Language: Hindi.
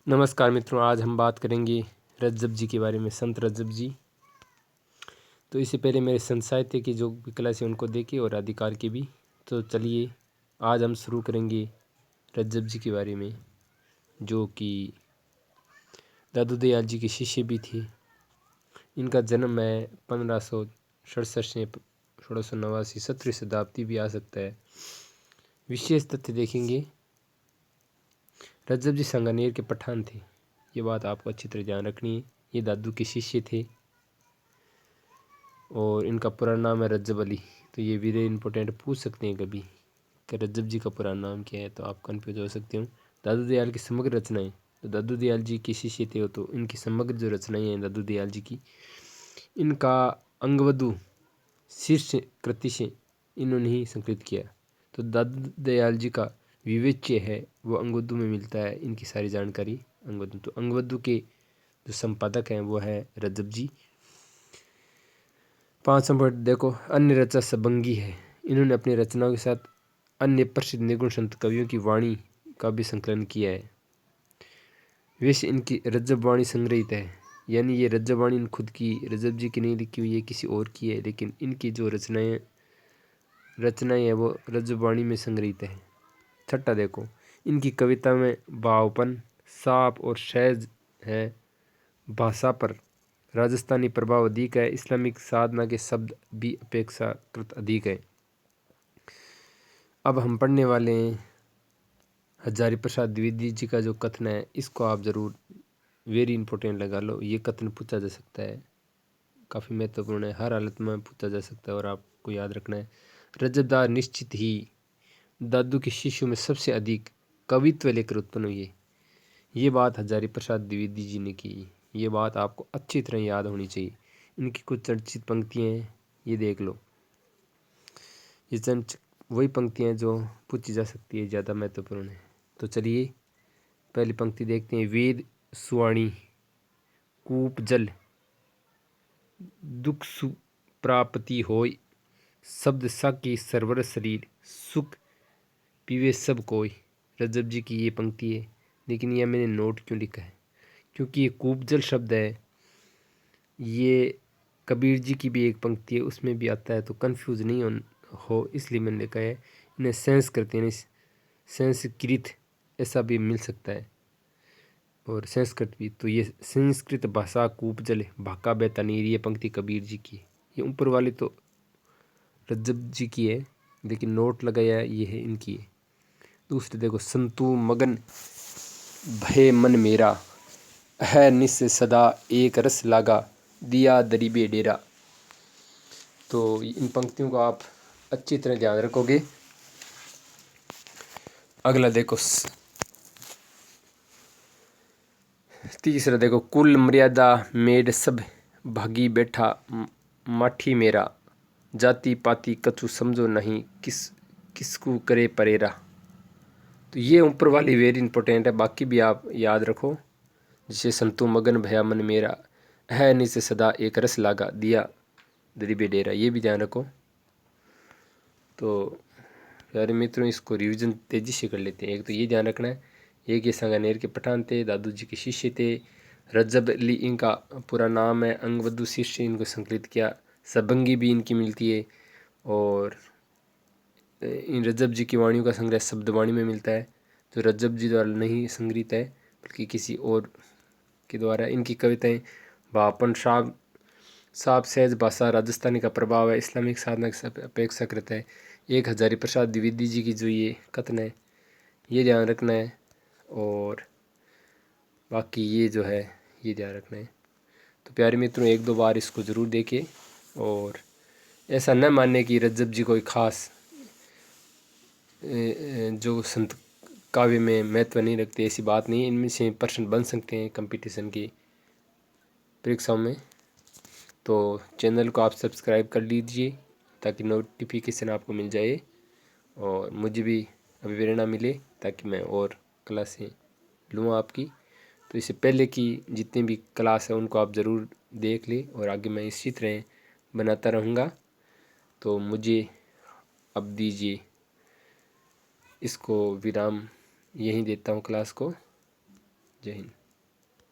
नमस्कार मित्रों, आज हम बात करेंगे रज्जब जी के बारे में। संत रज्जब जी। तो इससे पहले मेरे संत साहित्य की जो भी क्लास है उनको देखे और अधिकार की भी। तो चलिए आज हम शुरू करेंगे रज्जब जी के बारे में, जो कि दादू दयाल जी के शिष्य भी थे। इनका जन्म है 1567 से 1689, 17वीं शताब्दी भी आ सकता है। विशेष तथ्य देखेंगे, रज्जब जी सांगानेर के पठान थे। ये बात आपको अच्छी तरह ध्यान रखनी है। ये दादू के शिष्य थे और इनका पूरा नाम है रज्जब अली। तो ये वेरी इंपॉर्टेंट पूछ सकते हैं कभी कि रज्जब जी का पूरा नाम क्या है, तो आप कन्फ्यूज हो सकते हो। दादू दयाल की समग्र रचनाएं, तो दादू दयाल जी के शिष्य थे तो इनकी समग्र जो रचनाएं हैं दादू दयाल जी की, इनका अंगवधु शीर्ष कृति से इन्होंने ही संकलित किया। तो दादू दयाल जी का विवेच्य है वो अंगवधु में मिलता है, इनकी सारी जानकारी अंगवधु। तो अंगवधु के जो संपादक हैं वो है रज्जब जी। 5 नंबर देखो, अन्य रचा सबंगी है। इन्होंने अपनी रचनाओं के साथ अन्य प्रसिद्ध निगुण संत कवियों की वाणी का भी संकलन किया है। वैसे इनकी रज्जब वाणी संग्रहित है, यानी ये रज्जब वाणी खुद की रज्जब जी की नहीं लिखी हुई है, किसी और की है, लेकिन इनकी जो रचनाएं है वो रज्जब वाणी में संग्रहित है। छठा देखो, इनकी कविता में भावपन, साफ और सहज है। भाषा पर राजस्थानी प्रभाव अधिक है। इस्लामिक साधना के शब्द भी अपेक्षाकृत अधिक है। अब हम पढ़ने वाले हैं हजारी प्रसाद द्विवेदी जी का जो कथन है, इसको आप ज़रूर वेरी इंपॉर्टेंट लगा लो। ये कथन पूछा जा सकता है, काफ़ी महत्वपूर्ण है, हर हालत में पूछा जा सकता है और आपको याद रखना है। रजबदार निश्चित ही दादू के शिष्यों में सबसे अधिक कवित्व लेकर उत्पन्न हुई है। ये बात हजारी प्रसाद द्विवेदी जी ने की। ये बात आपको अच्छी तरह याद होनी चाहिए। इनकी कुछ चर्चित पंक्तियाँ हैं, ये देख लो। ये वही पंक्तियाँ जो पूछी जा सकती है, ज़्यादा महत्वपूर्ण है। तो चलिए पहली पंक्ति देखते हैं। वेद सुवाणी कूप जल दुख सुप्राप्ति होय, शब्द साकी सरवर शरीर सुख पीवे सब कोई। रज्जब जी की ये पंक्ति है, लेकिन यह मैंने नोट क्यों लिखा है, क्योंकि ये कूप जल शब्द है, ये कबीर जी की भी एक पंक्ति है, उसमें भी आता है। तो कंफ्यूज नहीं हो इसलिए मैंने लिखा है। इन्हें संस्कृत यानी संस्कृत ऐसा भी मिल सकता है और संस्कृत भी। तो ये संस्कृत भाषा कूप जल भाका बेता नीर, ये पंक्ति कबीर जी की। ये ऊपर वाली तो रज्जब जी की है, लेकिन नोट लगाया ये है इनकी है। दूसरे देखो, संतु मगन भय मन मेरा, है निस सदा एक रस लागा, दिया दरीबे डेरा। तो इन पंक्तियों को आप अच्छी तरह ध्यान रखोगे। अगला देखो, तीसरा देखो, कुल मर्यादा मेड सब भागी बैठा माठी मेरा, जाति पाति कछु समझो नहीं, किसको करे परेरा। तो ये ऊपर वाली वेरी इंपॉर्टेंट है, बाकी भी आप याद रखो। जैसे संतु मगन भया मन मेरा, है निस सदा एक रस लागा, दिया दरीबे डेरा, ये भी ध्यान रखो। तो प्यारे मित्रों, इसको रिवीजन तेजी से कर लेते हैं। एक तो ये ध्यान रखना है, एक ये सांगानेर के पठान थे, दादू जी के शिष्य थे। रज्जब अली इनका पूरा नाम है। अंगवधु शिष्य इनको संकलित किया। सबंगी भी इनकी मिलती है और इन रज्जब जी की वाणियों का संग्रह शब्दवाणी में मिलता है, जो रज्जब जी द्वारा नहीं संग्रहित है बल्कि किसी और के द्वारा। इनकी कविताएं भापन साफ सहज भाषा, राजस्थानी का प्रभाव है, इस्लामिक साधना की अपेक्षाकृत है। एक हजारी प्रसाद द्विवेदी जी की जो ये कथन है, ये ध्यान रखना है। और बाकी ये जो है ये ध्यान रखना है। तो प्यारे मित्रों, एक दो बार इसको ज़रूर देखें और ऐसा न माने कि रज्जब जी कोई खास जो संत काव्य में महत्व नहीं रखते, ऐसी बात नहीं है। इनमें से पर्सन बन सकते हैं कंपटीशन की परीक्षाओं में। तो चैनल को आप सब्सक्राइब कर लीजिए ताकि नोटिफिकेशन आपको मिल जाए और मुझे भी अभी प्रेरणा मिले ताकि मैं और क्लासें लूँ आपकी। तो इससे पहले की जितनी भी क्लास है उनको आप ज़रूर देख लें और आगे मैं इसी तरह बनाता रहूँगा। तो मुझे अब दीजिए इसको विराम, यहीं देता हूँ क्लास को। जय हिंद।